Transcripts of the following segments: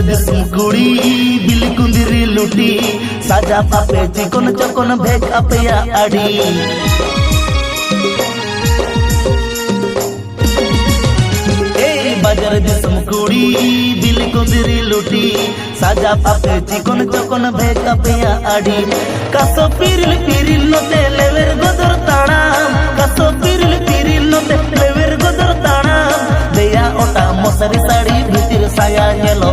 दिसम कुड़ी बिली कुंदिरी लुटी साजा पापे चिकन चकन भेक अपेया आड़ी बाजार दिसम कुड़ी बिली कुंदिरी लुटी साजा पापे चिकन चकन भेक अपेया आड़ी कासो पिरिल पिरिल नोते लेवेर गोदर ताड़ाम कासो पिरिल पिरिल नोते लेवेर गोदर ताड़ाम देया ओटा मोसरी साड़ी भीतर साया नेलो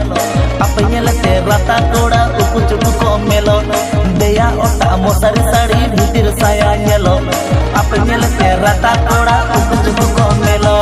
apa nyelete rata koda uku cuku komelo deya otak mosari sari bhitir saya nyelo apa nyelete rata koda uku cuku komelo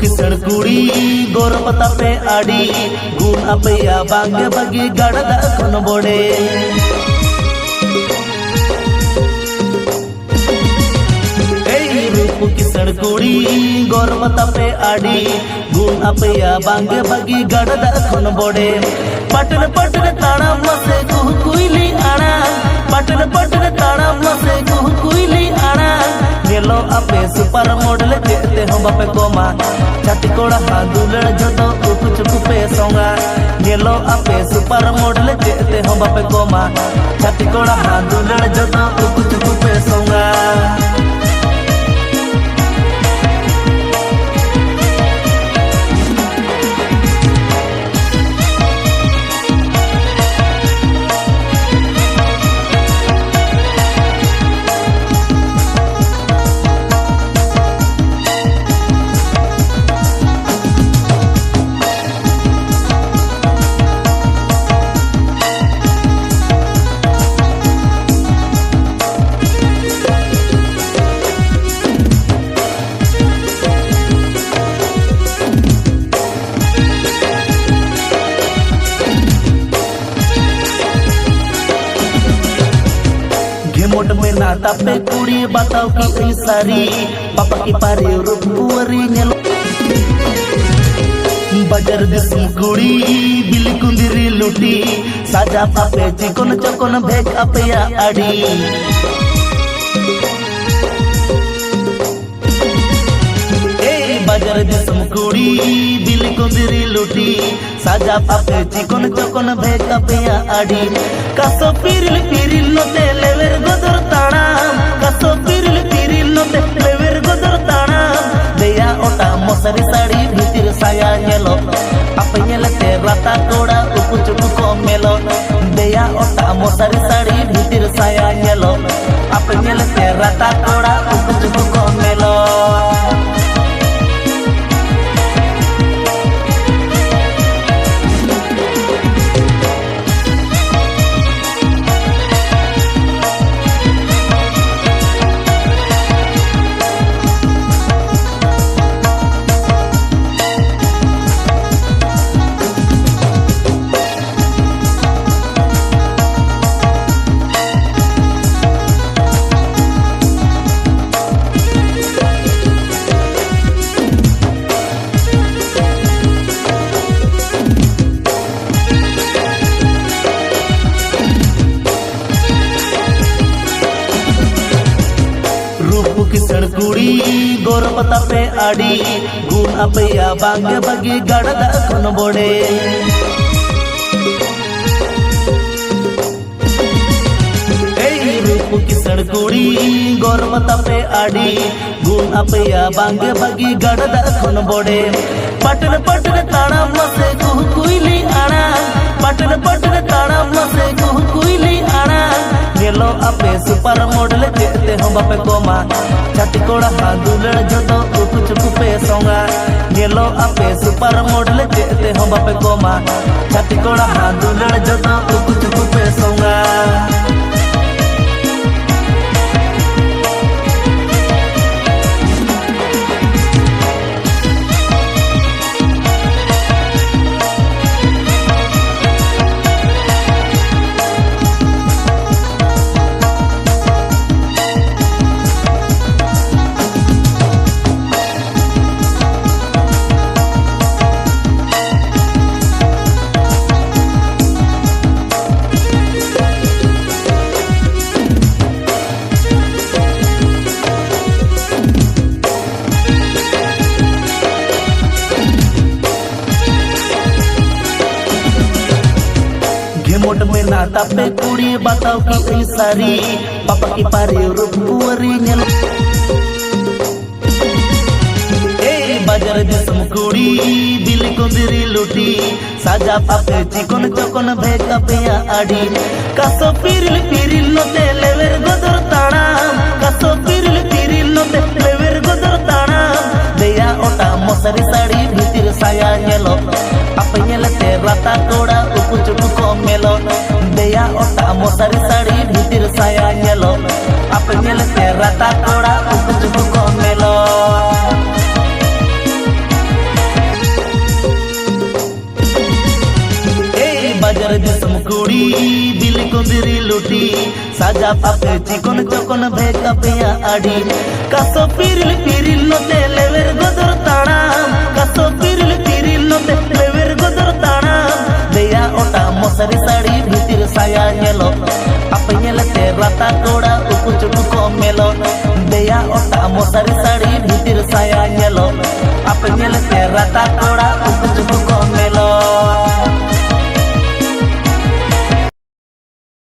किसड़ कुड़ी गोरपता पे आड़ी गुण अपया बांगे बगी गड़दा खन बोड़े रूप किसड़ कुड़ी गोरपता पे आड़ी गुण अपया बांगे बगी गड़दा खन बोड़े पटन पटन ताड़ा मसे कुह कुइली आड़ा पटन पटन ताड़ा मसे कुह कुइली आड़ा नेलो अपे सुपर मॉडल देते हम बापे कोमा छाती कोड़ा हादुलड़ जोतो उकु चुकु पे सोंगा नेलो अपे सुपर मॉडल देते हम बापे कोमा छाती कोड़ा हादुलड़ जोतो उकु चुकु पे सोंगा मोट में नाता पे कुड़ी बताओ की सारी पापा की पारी रूप कुंवरी नेलो बाजार दिसम कुड़ी बिली कुंदिरी लुटी साजा पापे चिकन चकन भेक अपेया आड़ी बाजार दिसम कुड़ी बिली कुंदिरी लुटी साजा पापे चिकन चकन भेक अपेया आड़ी कासो पिरिल पिरिल नोते लेवेर गोदर ताड़ाम कासो पिरिल पिरिल नोते लेवेर गोदर ताड़ाम देया ओटा मोसरी साड़ी भीतर साया नेलो apa nyelete rata koda uku cuku komelo deya otak मोसरी sari भीतर साया नेलो apa nyelete rata koda uku cuku komelo किसड़ कुड़ी गोरपता पे आड़ी गुण अपया बांगे बगी गड़दा खन बोड़े रूप किसड़ कुड़ी गोरपता पे आड़ी गुण अपया बांगे बगी गड़दा खन बोड़े पटन पटन ताड़ा मसे कुह कुइली आड़ा पटन पटन ताड़ा मसे कुह कुइली आड़ा नेलो अपे सुपर मॉडल देते हम बापे कोमा छाती कोड़ा हादुलड़ जोतो उकु चुकु पे सोंगा नेलो आपे सुपर मॉडल चेते हम बापे कोमा छाती कोड़ा हां दुलड़ जतो उकु चुकु पे सोंगा मोट में नाता पे कुड़ी बताओ की सारी पापा की पारी रूपवरी नेल ए बाजार दिसम कुड़ी दिल को बिरी लुटी साजा पापे चिकन चकन भेका पे आड़ी कासो पिरिल पिरिल नते लेवेर गोदर ताड़ा कासो पिरिल पिरिल नते लेवेर गोदर ताड़ा देया ओटा मसरी साड़ी भीतर साया नेलो apa nyelete rata koda uku cuku komelo deya ota mosari sari bhitir saya nyelo apa nyelete rata koda uku cuku komelo बाजार दिसम कुड़ी दिल को बिरी लुटी साजा पापे चिकन चकन भेका पे आड़ी कासो पिरिल पिरिल नते लेवेर गोदर ताड़ा कासो पिरिल पिरिल नते लेवेर गोदर ताड़ा देया ओटा मसरी साड़ी भीतर साया नेलो apa nyelete rata koda uku cuku komelo deya otak mosari sari bhitir saya nyelo apa nyelete rata koda